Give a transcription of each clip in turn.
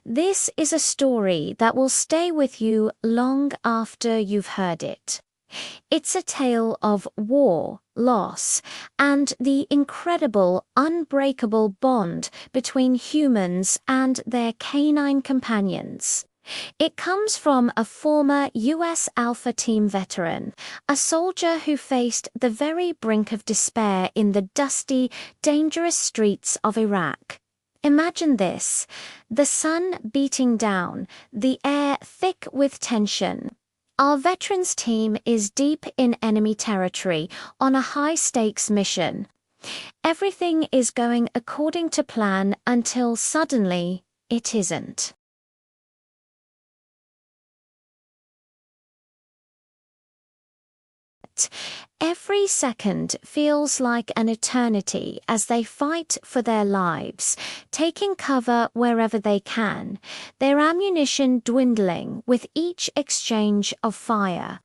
This is a story that will stay with you long after you've heard it. It's a tale of war, loss, and the incredible, unbreakable bond between humans and their canine companions. It comes from a former US Alpha Team veteran, a soldier who faced the very brink of despair in the dusty, dangerous streets of Iraq. Imagine this: the sun beating down, the air thick with tension. Our veterans team is deep in enemy territory on a high-stakes mission. Everything is going according to plan until suddenly it isn't. Every second feels like an eternity as they fight for their lives, taking cover wherever they can, their ammunition dwindling with each exchange of fire.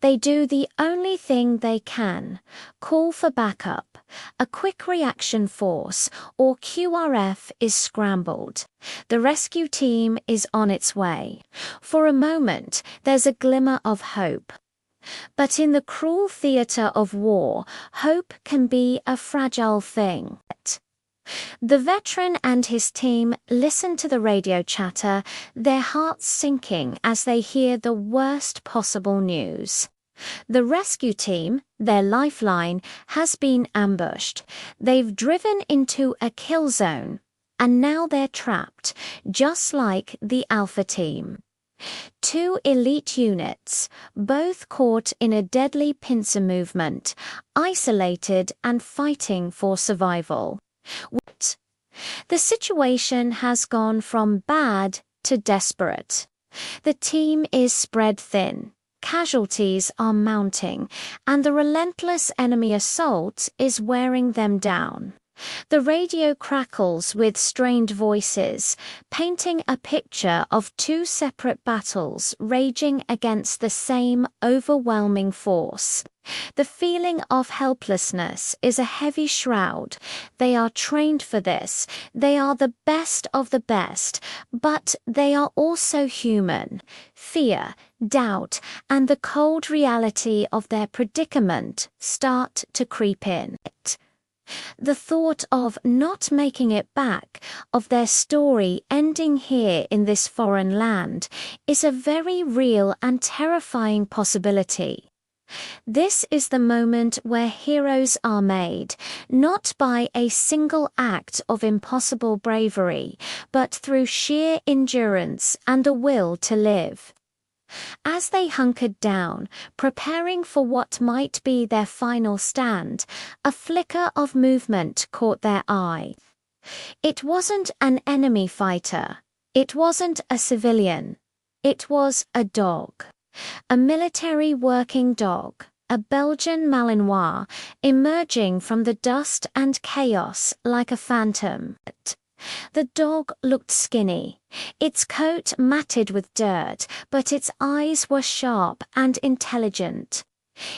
They do the only thing they can: call for backup. A quick reaction force, or QRF, is scrambled. The rescue team is on its way. For a moment, there's a glimmer of hope. But in the cruel theater of war, hope can be a fragile thing. The veteran and his team listen to the radio chatter, their hearts sinking as they hear the worst possible news. The rescue team, their lifeline, has been ambushed. They've driven into a kill zone, and now they're trapped, just like the Alpha Team. Two elite units, both caught in a deadly pincer movement, isolated and fighting for survival. The situation has gone from bad to desperate. The team is spread thin, casualties are mounting, and the relentless enemy assault is wearing them down. The radio crackles with strained voices, painting a picture of two separate battles raging against the same overwhelming force. The feeling of helplessness is a heavy shroud. They are trained for this. They are the best of the best, but they are also human. Fear, doubt, and the cold reality of their predicament start to creep in. The thought of not making it back, of their story ending here in this foreign land, is a very real and terrifying possibility. This is the moment where heroes are made, not by a single act of impossible bravery, but through sheer endurance and the will to live. As they hunkered down, preparing for what might be their final stand, a flicker of movement caught their eye. It wasn't an enemy fighter. It wasn't a civilian. It was a dog. A military working dog, a Belgian Malinois, emerging from the dust and chaos like a phantom. The dog looked skinny, its coat matted with dirt, but its eyes were sharp and intelligent.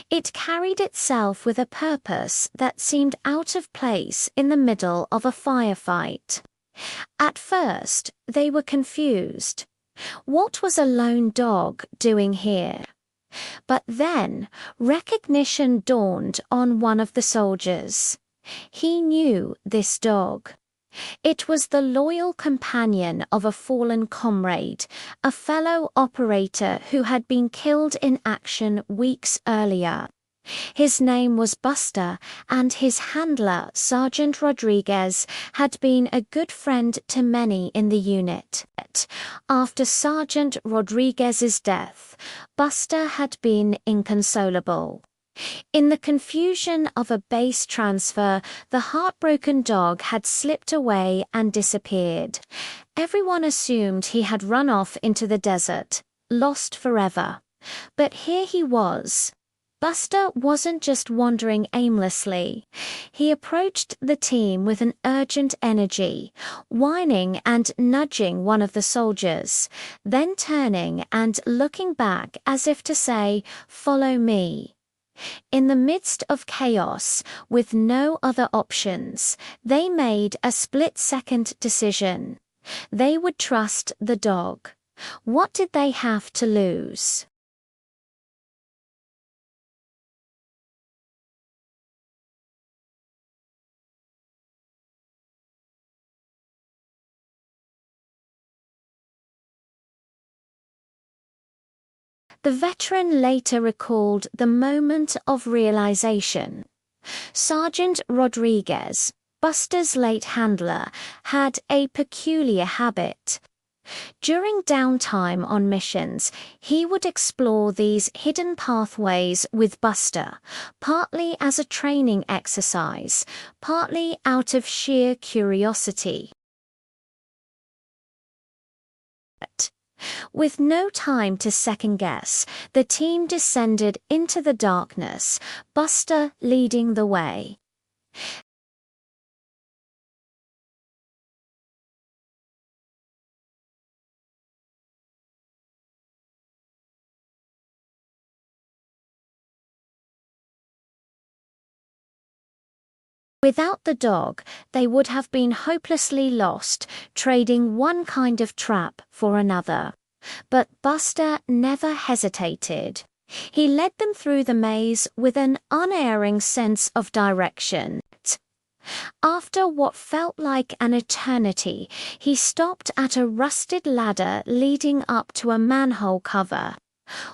It carried itself with a purpose that seemed out of place in the middle of a firefight. At first, they were confused. What was a lone dog doing here? But then, recognition dawned on one of the soldiers. He knew this dog. It was the loyal companion of a fallen comrade, a fellow operator who had been killed in action weeks earlier. His name was Buster, and his handler, Sergeant Rodriguez, had been a good friend to many in the unit. After Sergeant Rodriguez's death, Buster had been inconsolable. In the confusion of a base transfer, the heartbroken dog had slipped away and disappeared. Everyone assumed he had run off into the desert, lost forever. But here he was. Buster wasn't just wandering aimlessly. He approached the team with an urgent energy, whining and nudging one of the soldiers, then turning and looking back as if to say, "Follow me." In the midst of chaos, with no other options, they made a split-second decision. They would trust the dog. What did they have to lose? The veteran later recalled the moment of realization. Sergeant Rodriguez, Buster's late handler, had a peculiar habit. During downtime on missions, he would explore these hidden pathways with Buster, partly as a training exercise, partly out of sheer curiosity. With no time to second-guess, the team descended into the darkness, Buster leading the way. Without the dog, they would have been hopelessly lost, trading one kind of trap for another. But Buster never hesitated. He led them through the maze with an unerring sense of direction. After what felt like an eternity, he stopped at a rusted ladder leading up to a manhole cover.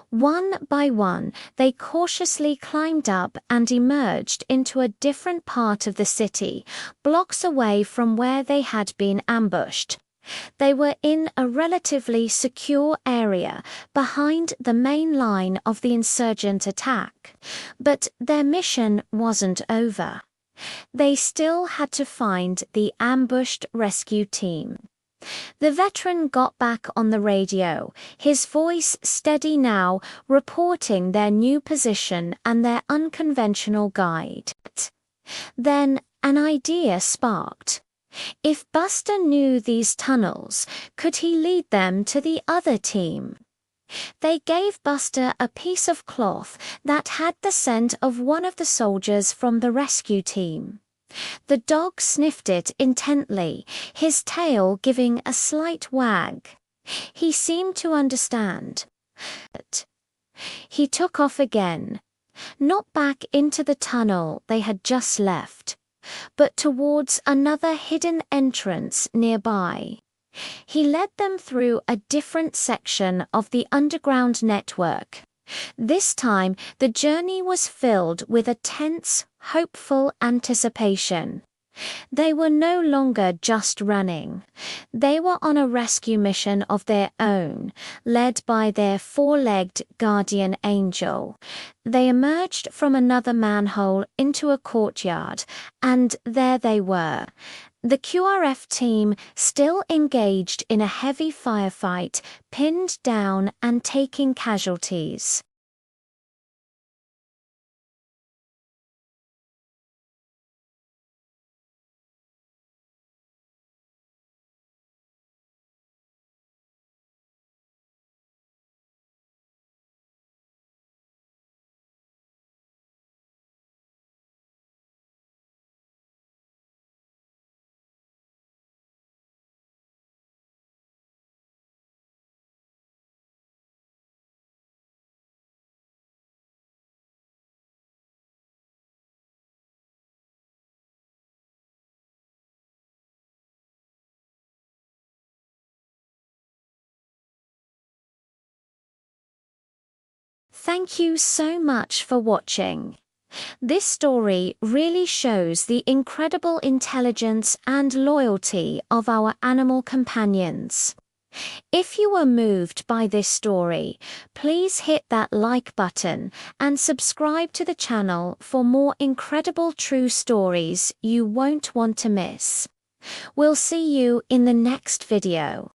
One by one, they cautiously climbed up and emerged into a different part of the city, blocks away from where they had been ambushed. They were in a relatively secure area behind the main line of the insurgent attack. But their mission wasn't over. They still had to find the ambushed rescue team. The veteran got back on the radio, his voice steady now, reporting their new position and their unconventional guide. Then an idea sparked. If Buster knew these tunnels, could he lead them to the other team? They gave Buster a piece of cloth that had the scent of one of the soldiers from the rescue team. The dog sniffed it intently, his tail giving a slight wag. He seemed to understand. He took off again, not back into the tunnel they had just left, but towards another hidden entrance nearby. He led them through a different section of the underground network. This time, the journey was filled with a tense, hopeful anticipation. They were no longer just running. They were on a rescue mission of their own, led by their four-legged guardian angel. They emerged from another manhole into a courtyard, and there they were. The QRF team, still engaged in a heavy firefight, pinned down and taking casualties. Thank you so much for watching. This story really shows the incredible intelligence and loyalty of our animal companions. If you were moved by this story, please hit that like button and subscribe to the channel for more incredible true stories you won't want to miss. We'll see you in the next video.